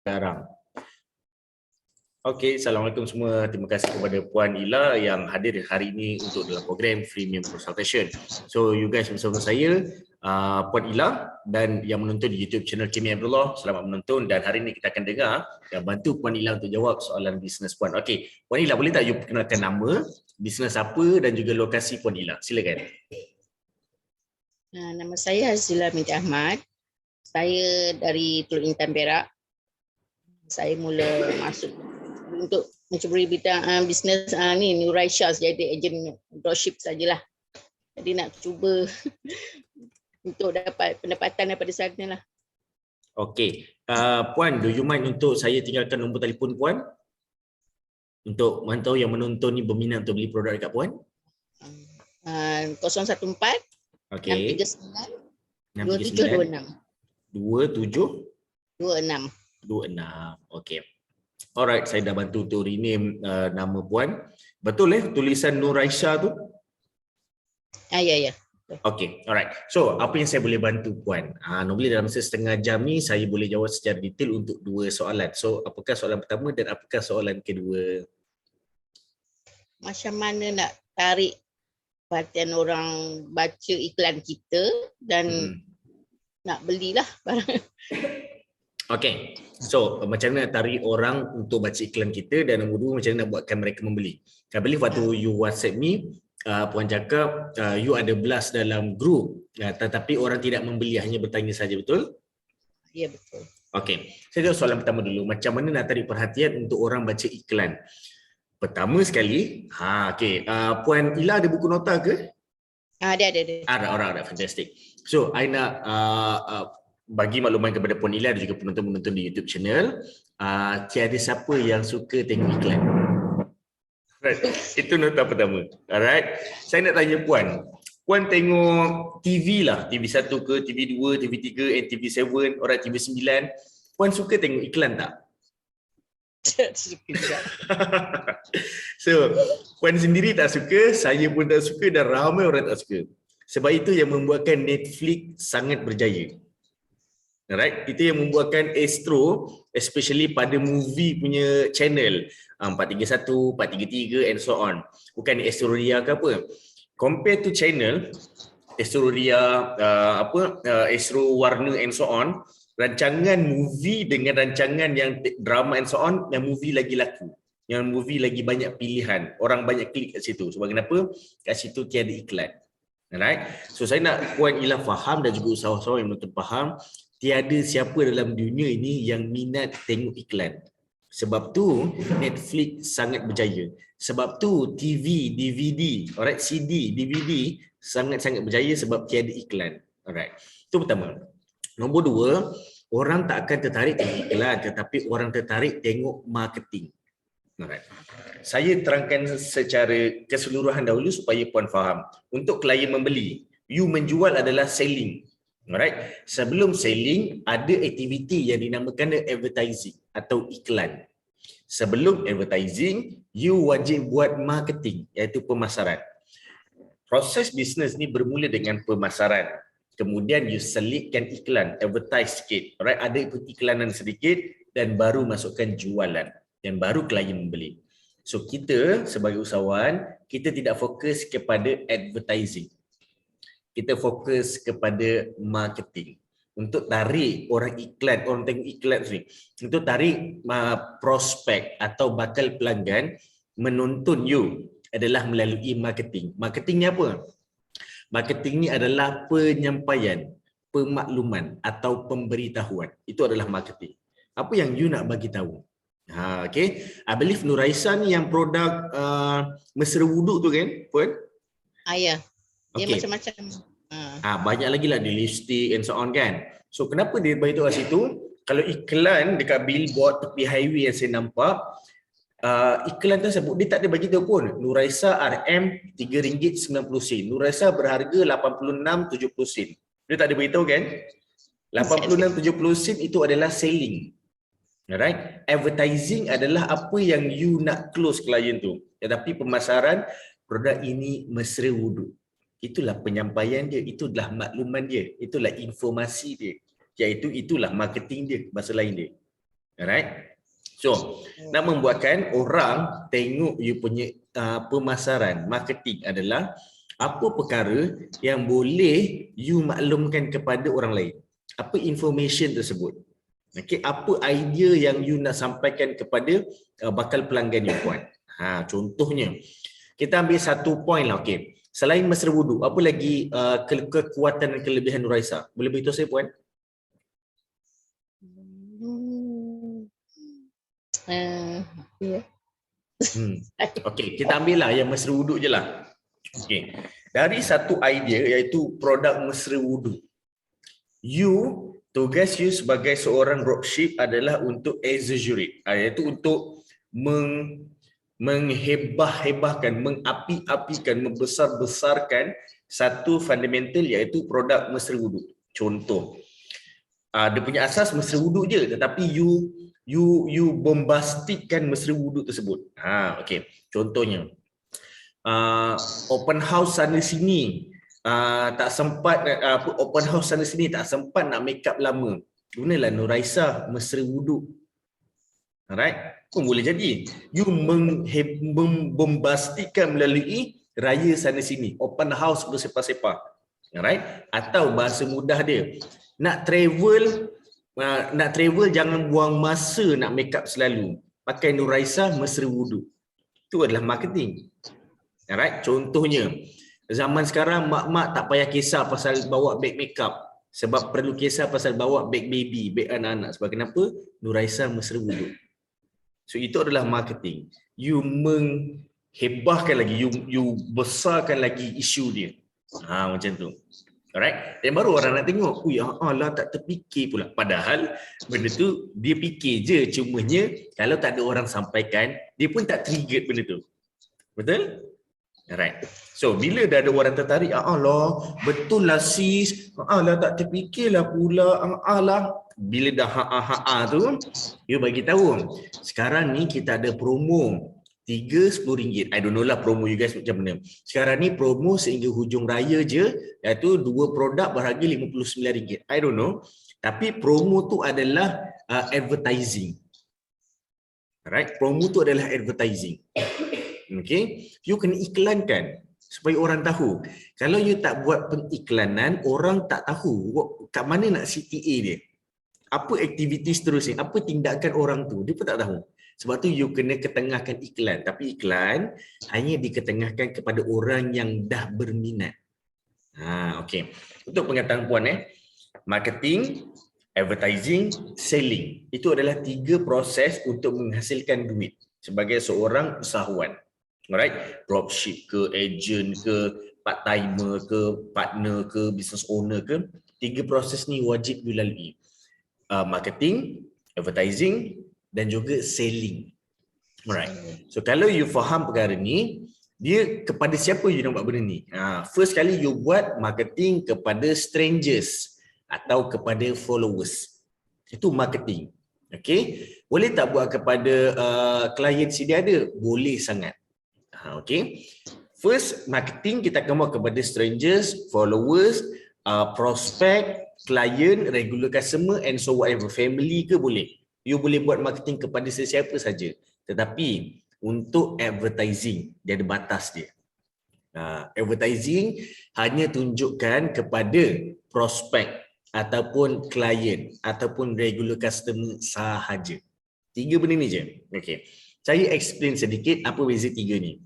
sekarang. Okey, Assalamualaikum semua. Terima kasih kepada Puan Ila yang hadir hari ini untuk dalam program Premium Consultation. So, you guys bersama saya, Puan Ila dan yang menonton di YouTube channel Kimi Abdullah. Selamat menonton dan hari ini kita akan dengar dan bantu Puan Ila untuk jawab soalan bisnes Puan. Okey, Puan Ila boleh tak you perkenalkan nama, bisnes apa dan juga lokasi Puan Ila? Silakan. Nama saya Hazila Binti Ahmad. Saya dari Teluk Intan Perak. Saya mula masuk untuk mencuburi bidang bisnes ni Nuraisha jadi ejen dropship sajalah. Jadi nak cuba untuk dapat pendapatan daripada sana lah. Okey, Puan, do you mind untuk saya tinggalkan nombor telefon Puan? Untuk mantau yang menonton ni berminat untuk beli produk dekat Puan? 014 Okey. 639 2726. Okey. Alright, saya dah bantu untuk rename nama Puan. Betul tulisan Nuraisha tu? Ya. Okey, alright. So, apa yang saya boleh bantu Puan? Normally dalam masa setengah jam ni saya boleh jawab secara detail untuk 2 soalan. So, apakah soalan pertama dan apakah soalan kedua? Macam mana nak tarik perhatian orang baca iklan kita dan nak belilah barang. Okey. So, macam mana nak tarik orang untuk baca iklan kita dan nombor 2 macam mana nak buatkan mereka membeli. I believe waktu you WhatsApp me, Puan cakap you ada blast dalam group tetapi orang tidak membeli, hanya bertanya saja, betul? Ya, betul. Okey. Saya jawab soalan pertama dulu. Macam mana nak tarik perhatian untuk orang baca iklan? Pertama sekali, okey. Puan Ila ada buku nota ke? Ada. Ada, fantastic. So, I nak bagi makluman kepada Puan Ila dan juga penonton-penonton di YouTube channel, tiada siapa yang suka tengok iklan. Right. Itu nota pertama. Alright. Saya nak tanya Puan. Puan tengok TV lah, TV1 ke, TV2, TV3, NTV7, orang TV9. Puan suka tengok iklan tak? So, Puan sendiri tak suka, saya pun tak suka dan ramai orang tak suka. Sebab itu yang membuatkan Netflix sangat berjaya. Alright, itu yang membuatkan Astro especially pada movie punya channel 431, 433 and so on. Bukan Astro Ria ke apa. Compare to channel Astro Ria, Astro Warna and so on, rancangan movie dengan rancangan yang drama and so on, yang movie lagi laku. Yang movie lagi banyak pilihan. Orang banyak klik kat situ. Sebab kenapa? Kat situ tiada iklan. Alright. So saya nak Puan Ila faham dan juga usahawan yang menonton faham, tiada siapa dalam dunia ini yang minat tengok iklan. Sebab tu Netflix sangat berjaya. Sebab tu TV, DVD, alright, CD, DVD sangat-sangat berjaya sebab tiada iklan. Alright. Itu pertama. Nombor 2, orang tak akan tertarik tengok iklan tetapi orang tertarik tengok marketing. Alright. Saya terangkan secara keseluruhan dahulu supaya Puan faham. Untuk klien membeli, you menjual adalah selling. Alright. Sebelum selling, ada aktiviti yang dinamakan advertising atau iklan. Sebelum advertising, you wajib buat marketing, iaitu pemasaran. Proses bisnes ni bermula dengan pemasaran. Kemudian you selitkan iklan, advertise sikit. Alright, ada iklanan sedikit dan baru masukkan jualan. Dan baru klien membeli. So kita sebagai usahawan, kita tidak fokus kepada advertising. Kita fokus kepada marketing. Untuk tarik orang iklan, orang tengok iklan ni. Untuk tarik prospek atau bakal pelanggan menonton you adalah melalui marketing. Marketing ni apa? Marketing ni adalah penyampaian, pemakluman atau pemberitahuan. Itu adalah marketing. Apa yang you nak bagi tahu? Okay. I believe Nuraisha ni yang produk mesra wuduk tu kan, Puan? Ya. Dia okay. Macam-macam. Banyak lagi lah di lipstick and so on kan. So kenapa dia beritahu kat situ? Kalau iklan dekat billboard tepi highway yang saya nampak, iklan tersebut dia tak ada bagi tahu pun Nuraisha RM RM3.90, Nuraisha berharga RM86.70. Dia tak ada beritahu kan? 86.70 sen itu adalah selling. Alright, advertising adalah apa yang you nak close klien tu. Tetapi pemasaran produk ini mesra wuduk. Itulah penyampaian dia, itulah makluman dia, itulah informasi dia. Iaitu itulah marketing dia, bahasa lain dia. Alright. So, nak membuatkan orang tengok you punya pemasaran, marketing adalah apa perkara yang boleh you maklumkan kepada orang lain. Apa information tersebut. Okay, apa idea yang you nak sampaikan kepada bakal pelanggan you puan. Contohnya, kita ambil satu point lah. Okay. Selain mesra wudu, apa lagi kekuatan dan kelebihan Nuraisa? Boleh beritahu saya puan? Ya. Okey, kita ambil lah yang mesra wudu je lah. Okey. Dari satu idea iaitu produk mesra wudu. Tugas you sebagai seorang dropship adalah untuk exaggerate, iaitu untuk menghebah-hebahkan, mengapi-apikan, membesar-besarkan satu fundamental iaitu produk mesra wudu. Contoh, dia punya asas mesra wudu je, tetapi you bombastikkan mesra wudu tersebut. Okey. Contohnya, open house sana sini, tak sempat open house sana sini tak sempat nak make up lama. Gunalah Nuraisa mesra wudu. Alright? Pun boleh jadi. You membombastikan melalui raya sana sini, open house bersepah-sepah. Alright? Atau bahasa mudah dia, nak travel jangan buang masa nak make up selalu. Pakai Nuraisa mesra wudu. Itu adalah marketing. Alright? Contohnya, zaman sekarang mak-mak tak payah kisah pasal bawa beg makeup sebab perlu kisah pasal bawa beg baby, beg anak-anak. Sebab kenapa? Nuraisa mesra wudu. So itu adalah marketing. You menghebahkan lagi, you besarkan lagi isu dia. Macam tu. Alright? Dan baru orang nak tengok, Allah tak terfikir pula. Padahal benda tu dia fikir je, cumanya kalau tak ada orang sampaikan, dia pun tak trigger benda tu. Betul? Alright. So bila dah ada orang tertarik, Allah, betul lah sis, Allah tak terfikirlah pula, Allah. Bila dah tu, you bagi tahu. Sekarang ni kita ada promo 3 RM10. I don't know lah promo you guys macam mana. Sekarang ni promo sehingga hujung raya je, iaitu 2 produk berharga RM59. I don't know. Tapi promo tu adalah advertising. Alright, promo tu adalah advertising. Okay, you kena iklankan supaya orang tahu. Kalau you tak buat pengiklanan, orang tak tahu kat mana nak CTA dia. Apa aktiviti seterusnya, apa tindakan orang tu, dia pun tak tahu. Sebab tu you kena ketengahkan iklan. Tapi iklan hanya diketengahkan kepada orang yang dah berminat. Okay. Untuk pengetahuan puan, marketing, advertising, selling. Itu adalah 3 proses untuk menghasilkan duit sebagai seorang usahawan. Alright, dropship ke, agent ke, part timer ke, partner ke, business owner ke, 3 proses ni wajib dilalui. Marketing, advertising dan juga selling. Alright. So kalau you faham perkara ni, dia kepada siapa you nak buat benda ni? First kali you buat marketing kepada strangers atau kepada followers. Itu marketing. Okay. Boleh tak buat kepada klien sedia ada? Boleh sangat. Okay. First, marketing kita akan buat kepada strangers, followers, prospect, client, regular customer and so whatever, family ke boleh. You boleh buat marketing kepada sesiapa saja. Tetapi untuk advertising, dia ada batas dia. Advertising hanya tunjukkan kepada prospect ataupun client ataupun regular customer sahaja. 3 benda ni je. Okay. Saya explain sedikit apa beza 3 ni.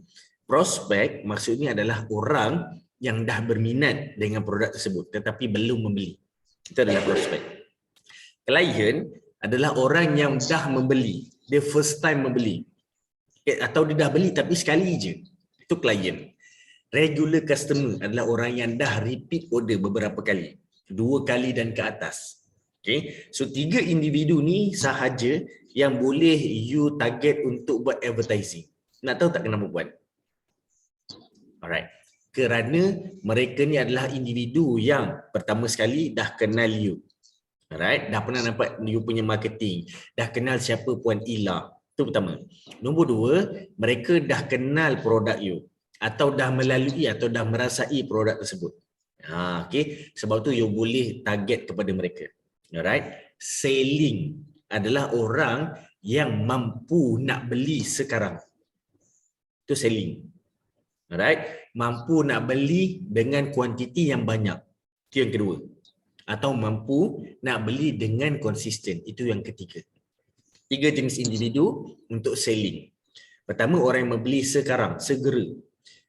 Prospect maksudnya adalah orang yang dah berminat dengan produk tersebut tetapi belum membeli. Itu adalah prospect. Client adalah orang yang dah membeli, dia first time membeli. Atau dia dah beli tapi sekali je. Itu client. Regular customer adalah orang yang dah repeat order beberapa kali. 2 kali dan ke atas. Okay. So 3 individu ni sahaja yang boleh you target untuk buat advertising. Nak tahu tak kenapa buat? Alright. Kerana mereka ni adalah individu yang pertama sekali dah kenal you. Alright, dah pernah nampak you punya marketing, dah kenal siapa Puan Ila. Itu pertama. Nombor 2, mereka dah kenal produk you atau dah melalui atau dah merasai produk tersebut. Okay. Sebab tu you boleh target kepada mereka. Alright. Selling adalah orang yang mampu nak beli sekarang. Itu selling. Alright, mampu nak beli dengan kuantiti yang banyak. Itu yang kedua. Atau mampu nak beli dengan konsisten. Itu yang ketiga. 3 jenis individu untuk selling. Pertama, orang yang membeli sekarang, segera.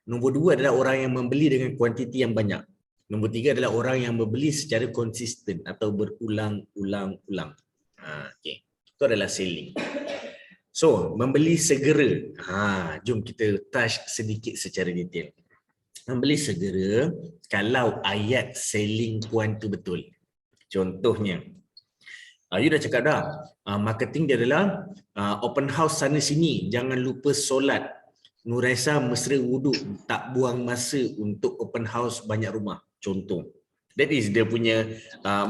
Nombor 2 adalah orang yang membeli dengan kuantiti yang banyak. Nombor 3 adalah orang yang membeli secara konsisten atau berulang-ulang-ulang. Okay. Itu adalah selling. So, membeli segera. Jom kita touch sedikit secara detail. Membeli segera kalau ayat selling puan tu betul. Contohnya, you dah cakap dah, marketing dia adalah open house sana sini, jangan lupa solat. Nuraisa mesra wuduk, tak buang masa untuk open house banyak rumah. Contoh. That is dia punya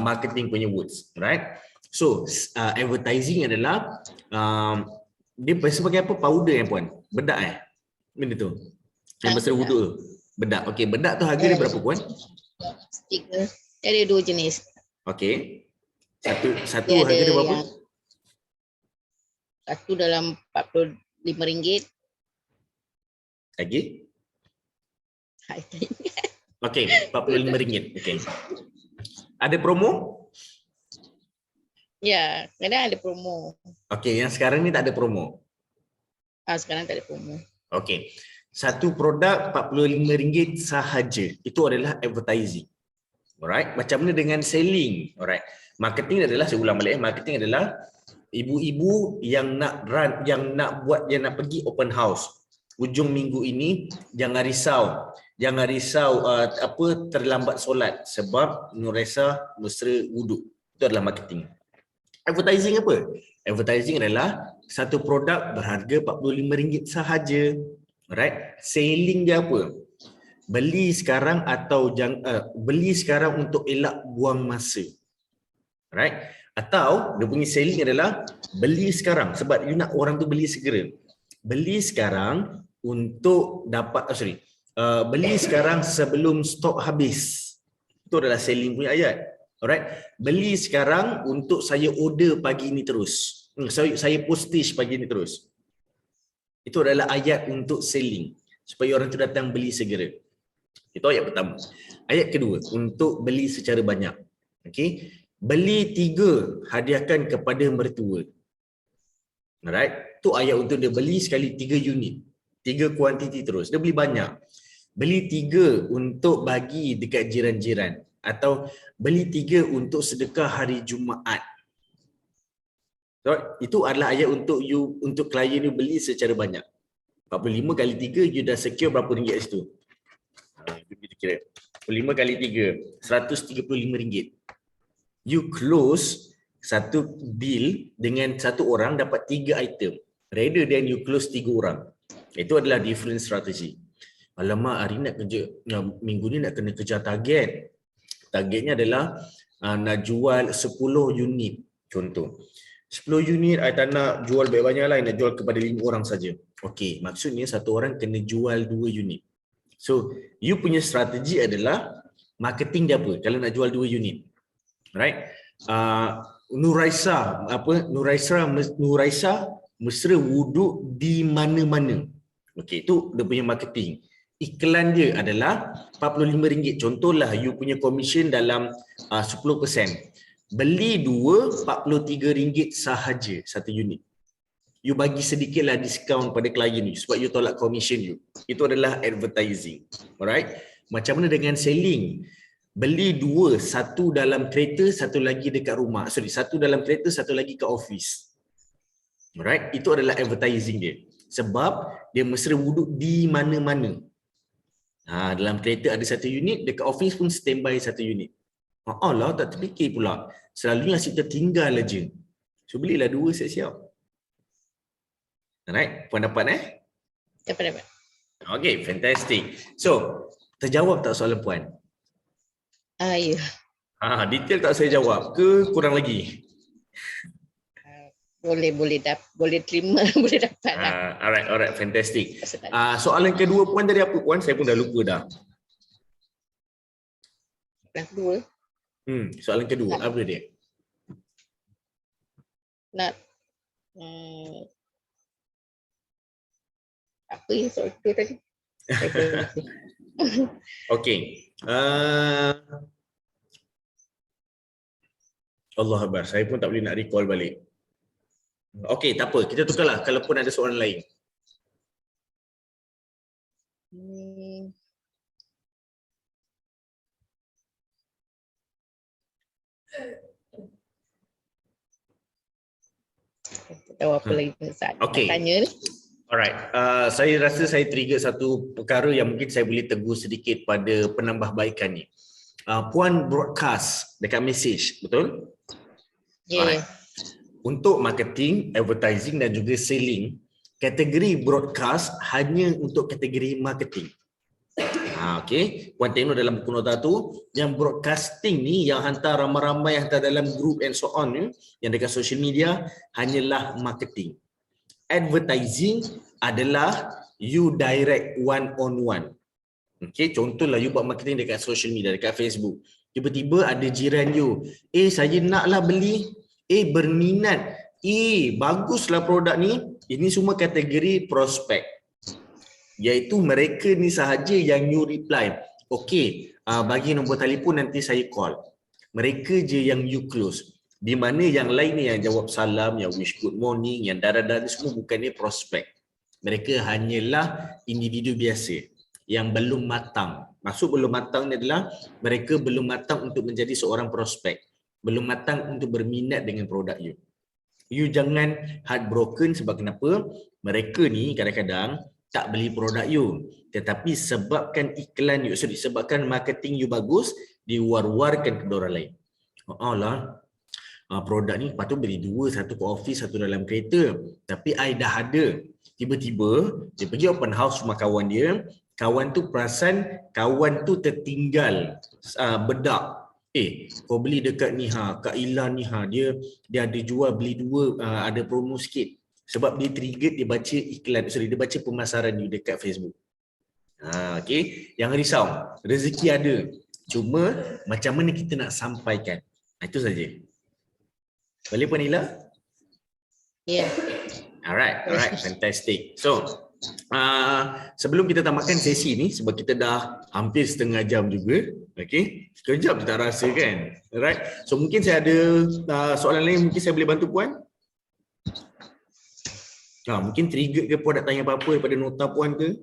marketing punya words, right? So, advertising adalah dia biasa pakai apa? Powder puan? Bedak Benda tu. Yang mesra wuduk tu. Bedak. Okey, bedak tu harga dia berapa puan? Stiker. Ada 2 jenis. Okey. Satu Dia harga dia berapa? Satu dalam RM45. Lagi? Okey, RM45. Okey. Ada promo? Ya, kadang ada promo. Okey, yang sekarang ni tak ada promo. Sekarang tak ada promo. Okey. Satu produk RM45 sahaja. Itu adalah advertising. Alright, macam mana dengan selling? Alright. Marketing adalah, saya ulang balik, marketing adalah ibu-ibu yang nak run, yang nak pergi open house. Ujung minggu ini jangan risau. Jangan risau terlambat solat sebab Nuraisa mesra wuduk. Itu adalah marketing. Advertising apa? Advertising adalah satu produk berharga RM45 sahaja. Alright. Selling dia apa? Beli sekarang atau beli sekarang untuk elak buang masa. Alright. Atau dia punya selling adalah beli sekarang sebab you nak orang tu beli segera. Beli sekarang untuk dapat beli sekarang sebelum stok habis. Itu adalah selling punya ayat. Alright. Beli sekarang untuk saya order pagi ni terus. Saya postage pagi ni terus. Itu adalah ayat untuk selling supaya orang tu datang beli segera. Itu ayat pertama. Ayat kedua, untuk beli secara banyak. Okey. Beli 3, hadiahkan kepada mertua. Alright. Tu ayat untuk dia beli sekali 3 unit. 3 kuantiti terus. Dia beli banyak. Beli 3 untuk bagi dekat jiran-jiran. Atau beli 3 untuk sedekah hari Jumaat. So, itu adalah ayat untuk you, untuk klien you beli secara banyak. 45 kali 3, you dah secure berapa ringgit kat situ? Kita kira. 45 kali 3, RM135. You close satu deal dengan satu orang dapat 3 item. Rather than you close 3 orang. Itu adalah different strategy. Alamak, hari nak kerja, minggu ni nak kena kejar target. Targetnya adalah nak jual 10 unit. Contoh. 10 unit, I tak nak jual banyak-banyak lah, nak jual kepada 5 orang saja. Okey, maksudnya satu orang kena jual 2 unit. So, you punya strategi adalah marketing dia apa? Kalau nak jual 2 unit. Right? Nuraisa mesra wuduk di mana-mana. Okey, itu dia punya marketing. Iklan dia adalah RM45. Contohlah you punya commission dalam 10%. Beli 2, RM43 sahaja satu unit. You bagi sedikitlah diskaun pada klien you sebab you tolak commission you. Itu adalah advertising. Alright? Macam mana dengan selling? Beli 2, satu dalam kereta, satu lagi dekat rumah. Satu dalam kereta, satu lagi kat office. Alright? Itu adalah advertising dia. Sebab dia mesra wuduk di mana-mana. Dalam kereta ada 1 unit, dekat office pun standby 1 unit. Allah tak terfikir pula. Selalunya asyik tertinggal aja. So belilah 2 siap-siap. Alright, puan dapat Dapat. Okay, fantastic. So, terjawab tak soalan puan? Ya. Detail tak saya jawab ke kurang lagi? Boleh terima, boleh dapat lah. Alright, fantastic. Soalan kedua puan tadi apa puan? Saya pun dah lupa dah. Soalan kedua. Soalan kedua, apa dia? nak apa yang soal tu tadi? Saya pun lupa. Okey. Allah Akbar, saya pun tak boleh nak recall balik. Okey, tak apa. Kita tukarlah kalau pun ada soalan lain. Tak tahu apa lagi saat Okey. tanya ni. Alright, saya rasa saya trigger satu perkara yang mungkin saya boleh tegur sedikit pada penambahbaikan ni. Puan broadcast dekat message, betul? Yeah. Untuk marketing, advertising dan juga selling, kategori broadcast hanya untuk kategori marketing. Okey, Puan tengok dalam buku nota tu, yang broadcasting ni yang hantar ramai-ramai, hantar dalam group and so on ni, yang dekat social media hanyalah marketing. Advertising adalah you direct one on one. Okey, contohlah you buat marketing dekat social media, dekat Facebook. Tiba-tiba ada jiran you, saya naklah beli, berminat, baguslah produk ni. Ini semua kategori prospek. Iaitu mereka ni sahaja yang you reply. Okey, bagi nombor telefon nanti saya call. Mereka je yang you close. Di mana yang lain ni yang jawab salam, yang wish good morning, yang darah-darah semua bukannya prospek. Mereka hanyalah individu biasa yang belum matang. Maksud belum matang ni adalah mereka belum matang untuk menjadi seorang prospek. Belum matang untuk berminat dengan produk you. You jangan heartbroken sebab kenapa? Mereka ni kadang-kadang tak beli produk you. Tetapi sebabkan iklan you, sebabkan marketing you bagus, diwar-warkan ke orang lain. Produk ni patut beli dua, satu ke office, satu dalam kereta. Tapi I dah ada. Tiba-tiba dia pergi open house rumah kawan dia. Kawan tu perasan kawan tu tertinggal bedak. Kau beli dekat ni Kak Ilan ni dia ada jual, beli dua, ada promo sikit. Sebab dia trigger, dia baca iklan, dia baca pemasaran you dekat Facebook. Okey, jangan risau. Rezeki ada. Cuma macam mana kita nak sampaikan. Itu saja. Boleh Puan Ila? Ya. Alright, fantastic. So, sebelum kita tamatkan sesi ni, sebab kita dah hampir setengah jam juga, okey, sekejap tak rasa kan? Alright, so mungkin saya ada soalan lain, mungkin saya boleh bantu Puan? Mungkin trigger ke Puan nak tanya apa-apa daripada nota Puan ke?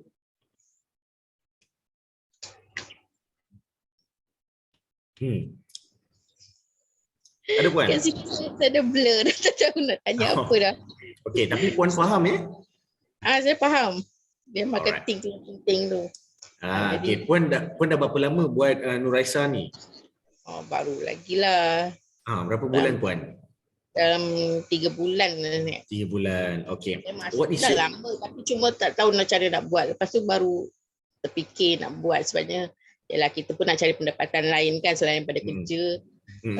Ada Puan? Kat sini saya dah blur dah, tak tahu nak tanya apa dah. Okey, tapi Puan faham ya? Saya faham. Dia marketing tu penting tu. Okey, Puan dah berapa lama buat Nuraisa ni? Baru lagi lah. Berapa bulan Puan? Dalam 3 bulan ni. 3 bulan. Okey. What is dah lama tapi cuma tak tahu nak cara nak buat. Lepas tu baru terfikir nak buat sebabnya yalah kita pun nak cari pendapatan lain kan selain daripada kerja.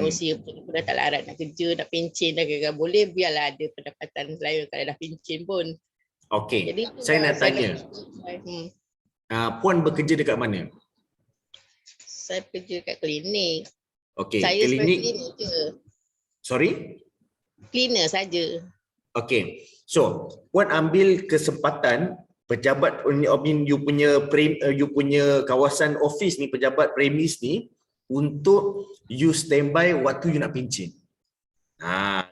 Usia pun dah tak larat nak kerja, nak pencen dah kira boleh biarlah ada pendapatan lain kalau dah pencen pun. Okey. Saya nak tanya. Puan bekerja dekat mana? Saya kerja kat klinik. Okey, saya klinik je. Sorry? Cleaner saja. Okey. So, Puan ambil kesempatan pejabat you punya kawasan office ni, pejabat premis ni untuk you standby waktu you nak pencen.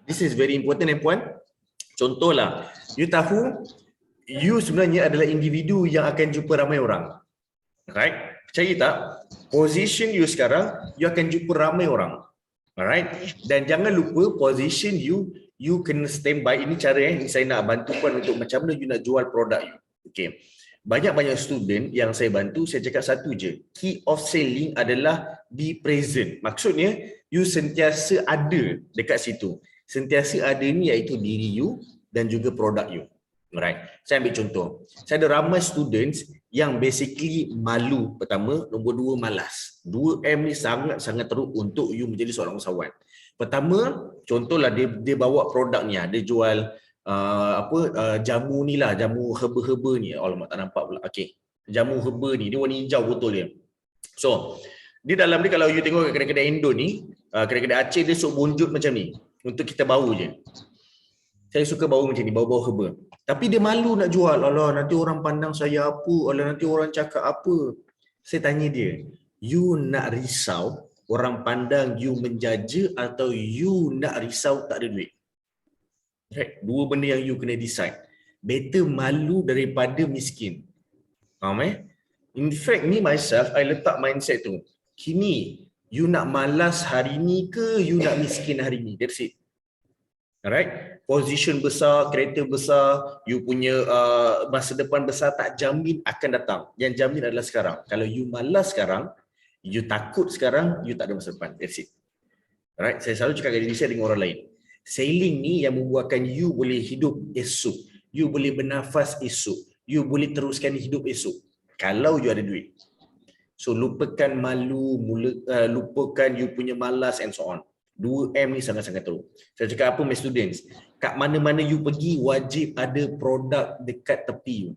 This is very important Puan. Contohlah, you tahu you sebenarnya adalah individu yang akan jumpa ramai orang. Right? Percaya tak? Position you sekarang, you akan jumpa ramai orang. Alright? Dan jangan lupa position you kena standby. Ini cara saya nak bantu Puan untuk macam mana you nak jual produk you. Okay. Banyak-banyak student yang saya bantu, saya cakap satu je. Key of selling adalah be present. Maksudnya, you sentiasa ada dekat situ. Sentiasa ada ni iaitu diri you dan juga produk you. Alright. Saya ambil contoh. Saya ada ramai students yang basically malu. Pertama, nombor 2 malas. 2M ni sangat-sangat teruk untuk you menjadi seorang usahawan. Pertama, contohlah dia bawa produk ni, dia jual jamu ni lah, jamu herba-herba ni. Alamak tak nampak pula. Okey. Jamu herba ni, dia warna hijau botol dia. So, di dalam dia kalau you tengok kedai-kedai Indo ni, kedai-kedai Aceh dia sok bonjut macam ni untuk kita bau je. Saya suka bau macam ni, bau-bau herba. Tapi dia malu nak jual. Alah, nanti orang pandang saya apa? Alah, nanti orang cakap apa? Saya tanya dia, you nak risau orang pandang you menjaja atau you nak risau tak ada duit? Right? Dua benda yang you kena decide. Better malu daripada miskin. Faham In fact, me myself, I letak mindset tu. Kini, you nak malas hari ni ke you nak miskin hari ni? That's it. Alright? Position besar, kereta besar, you punya masa depan besar tak jamin akan datang. Yang jamin adalah sekarang. Kalau you malas sekarang, you takut sekarang, you tak ada masa depan. That's it. Alright? Saya selalu cakap dengan diri saya dengan orang lain. Sailing ni yang membuatkan you boleh hidup esok. You boleh bernafas esok. You boleh teruskan hidup esok. Kalau you ada duit. So lupakan malu, lupakan you punya malas and so on. 2M ni sangat-sangat teruk. Saya cakap apa my students, kat mana-mana you pergi wajib ada produk dekat tepi you.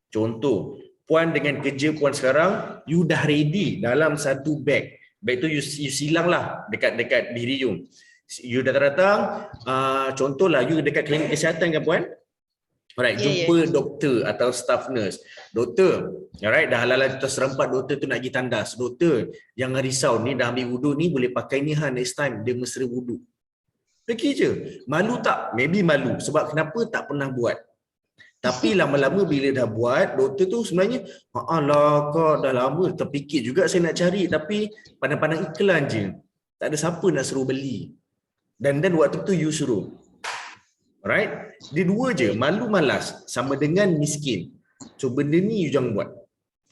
Contoh, puan dengan kerja puan sekarang, you dah ready dalam satu bag. Bag tu you silang lah dekat diri you. You datang-datang, contohlah you dekat klinik kesihatan kan puan? Alright, jumpa doktor atau staff nurse. Doktor, alright, dah halal terserempat doktor tu nak pergi tandas. Doktor, jangan risau, ni dah ambil wuduk ni boleh pakai ni next time dia mesra wuduk. Pergi je. Malu tak? Maybe malu. Sebab kenapa tak pernah buat. Tapi lama-lama bila dah buat, doktor tu sebenarnya, alah kau dah lama terfikir juga saya nak cari tapi pandang-pandang iklan je. Tak ada siapa nak suruh beli. Dan waktu tu you suruh. Alright? Dia dua je, malu malas sama dengan miskin. So benda ni you jangan buat.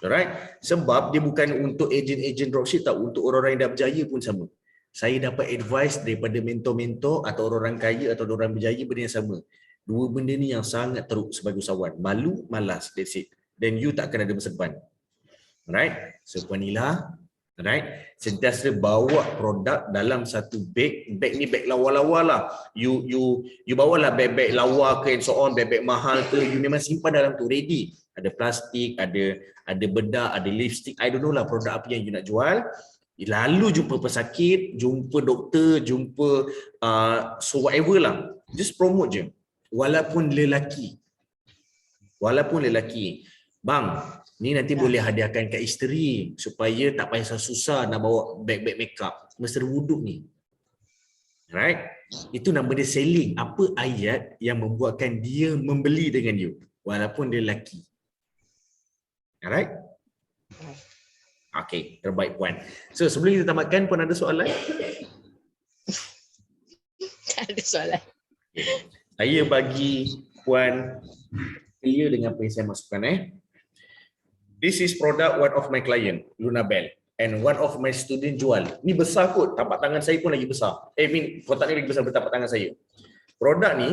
Alright? Sebab dia bukan untuk ejen-ejen dropship tau, untuk orang-orang yang dah berjaya pun sama. Saya dapat advice daripada mentor-mentor atau orang-orang kaya atau orang berjaya benda yang sama. Dua benda ni yang sangat teruk sebagai usahawan. Malu, malas, that's it. Then you tak akan ada masa depan. Alright? So Puan Nila, alright, sentiasa bawa produk dalam satu beg. Beg ni beg lawa-lawa lah. You bawalah beg-beg lawa ke and so on, beg-beg mahal ke, you memang simpan dalam tu ready. Ada plastik, ada bedak, ada lipstick, I don't know lah produk apa yang you nak jual. Lalu jumpa pesakit, jumpa doktor, jumpa so whatever lah. Just promote je. Walaupun lelaki. Bang, ni nanti boleh hadiahkan kat isteri supaya tak payah susah nak bawa beg-beg makeup. Mesra wuduk ni. Right? Itu nama dia selling. Apa ayat yang membuatkan dia membeli dengan you walaupun dia lelaki. Alright? Okay, terbaik Puan. So sebelum kita tamatkan, Puan ada soalan? Tak ada soalan. Okay. Saya bagi Puan clear dengan apa yang saya masukkan. This is product one of my client, Lunabel, and one of my student jual. Ni besar kot, tapak tangan saya pun lagi besar. Kotak ni lagi besar daripada tapak tangan saya. Produk ni,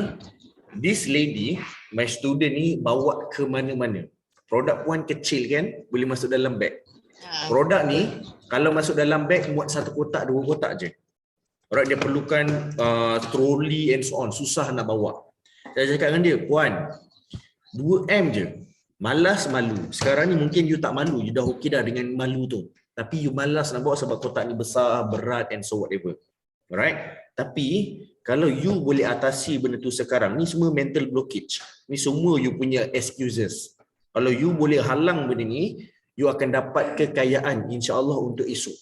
this lady, my student ni bawa ke mana-mana. Produk Puan kecil kan, boleh masuk dalam beg. Produk ni, kalau masuk dalam beg, muat satu kotak, dua kotak je. Alright, dia perlukan trolley and so on, susah nak bawa. Saya cakap dengan dia, Puan, 2M je. Malas malu. Sekarang ni mungkin you tak malu, you dah okey dah dengan malu tu. Tapi you malas nak bawa sebab kotak ni besar, berat and so whatever. Alright? Tapi kalau you boleh atasi benda tu sekarang, ni semua mental blockage. Ni semua you punya excuses. Kalau you boleh halang benda ni, you akan dapat kekayaan insya-Allah untuk esok.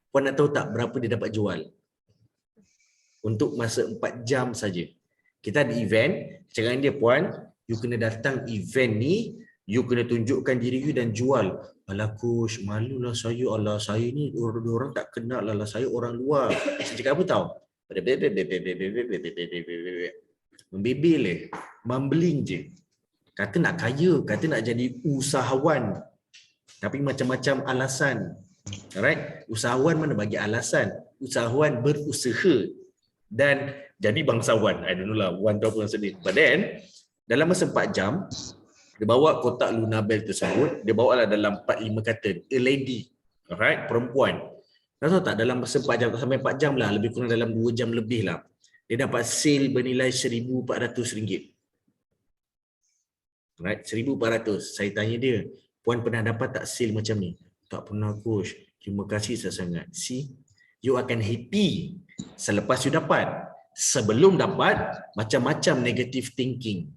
Puan nak tahu tak berapa dia dapat jual? Untuk masa 4 jam saja. Kita ada event, cakap dengan dia, Puan, you kena datang event ni, you kena tunjukkan diri you dan jual. Alah coach, malulah saya. Alah saya ni orang tak kenal lah, saya orang luar. Saya cakap apa tahu? Membebel mumbling je. Kata nak kaya, kata nak jadi usahawan. Tapi macam-macam alasan. Alright? Usahawan mana bagi alasan? Usahawan berusaha dan jadi bangsawan. I don't know lah, one tu apa maksud dia. But then, dalam masa 4 jam, dia bawa kotak Lunabel tersebut, dia bawa lah dalam 4-5 carton. A lady, alright, perempuan. Tahu tak, dalam masa 4 jam, sampai 4 jam lah, lebih kurang dalam 2 jam lebih lah. Dia dapat sale bernilai RM1,400. Alright, RM1,400. Saya tanya dia, Puan pernah dapat tak sale macam ni? Tak pernah coach. Terima kasih sangat. See, you akan happy selepas you dapat. sebelum dapat macam-macam negative thinking.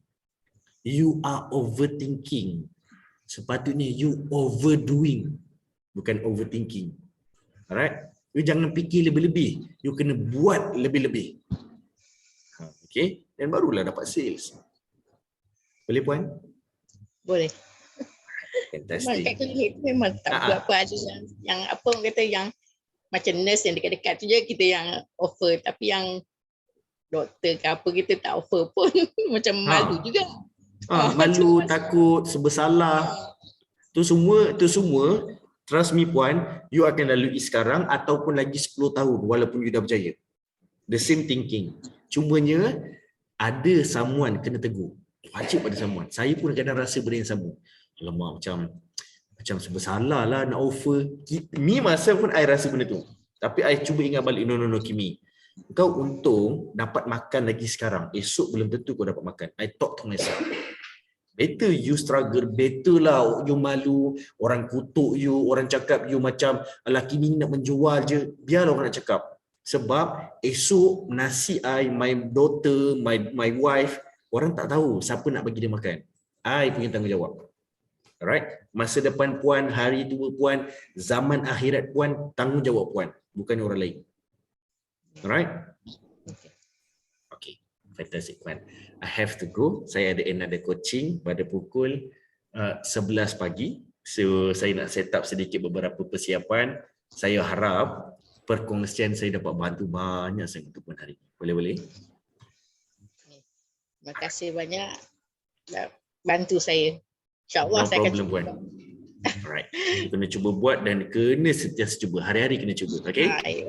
You are overthinking. Sepatutnya you overdoing, bukan overthinking. Alright? You jangan fikir lebih-lebih. You kena buat lebih-lebih. Okay? Dan barulah dapat sales. Boleh puan? Boleh. Memang Fantastic. kat klinik tu memang tak buat apa ada yang apa orang kata yang macam nurse yang dekat-dekat tu je kita yang offer, tapi yang doktor ke apa kita tak offer pun macam malu juga. Malu, takut, bersalah. Tu semua trust me puan, you akan lalui sekarang ataupun lagi 10 tahun walaupun you dah berjaya. The same thinking. Cumanya ada someone kena tegur. Wajib ada someone. Saya pun kadang rasa benda yang sama. Alamak, macam bersalah lah nak offer. Me masa pun I rasa benda tu. Tapi I cuba ingat balik, no Kimi. Kau untung dapat makan lagi sekarang. Esok belum tentu kau dapat makan. I talk to myself. Better you struggle, better lah you malu, orang kutuk you, orang cakap you macam lelaki ni nak menjual je. Biarlah orang nak cakap. Sebab esok nasi I, my daughter, my wife, orang tak tahu siapa nak bagi dia makan. I punya tanggungjawab. Alright, masa depan puan, hari tua puan, zaman akhirat puan, tanggungjawab puan, bukan orang lain. Alright? Okay, fantastic puan. I have to go. Saya ada another coaching pada pukul 11 pagi. So saya nak set up sedikit beberapa persiapan. Saya harap perkongsian saya dapat bantu banyak sangat untuk puan hari ini. Boleh? Terima kasih banyak bantu saya. InsyaAllah saya akan cuba. Alright. Kena cuba buat dan kena sentiasa cuba. Hari-hari kena cuba. Okay? Okay.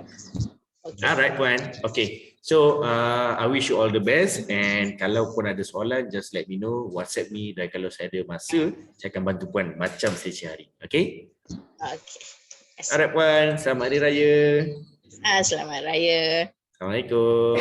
Alright puan. Okay. So I wish you all the best, and kalau puan ada soalan just let me know, WhatsApp me, dan kalau saya ada masa saya akan bantu puan macam sesi hari. Okay? Okay. Alright puan. Selamat Hari Raya. Selamat Raya. Assalamualaikum.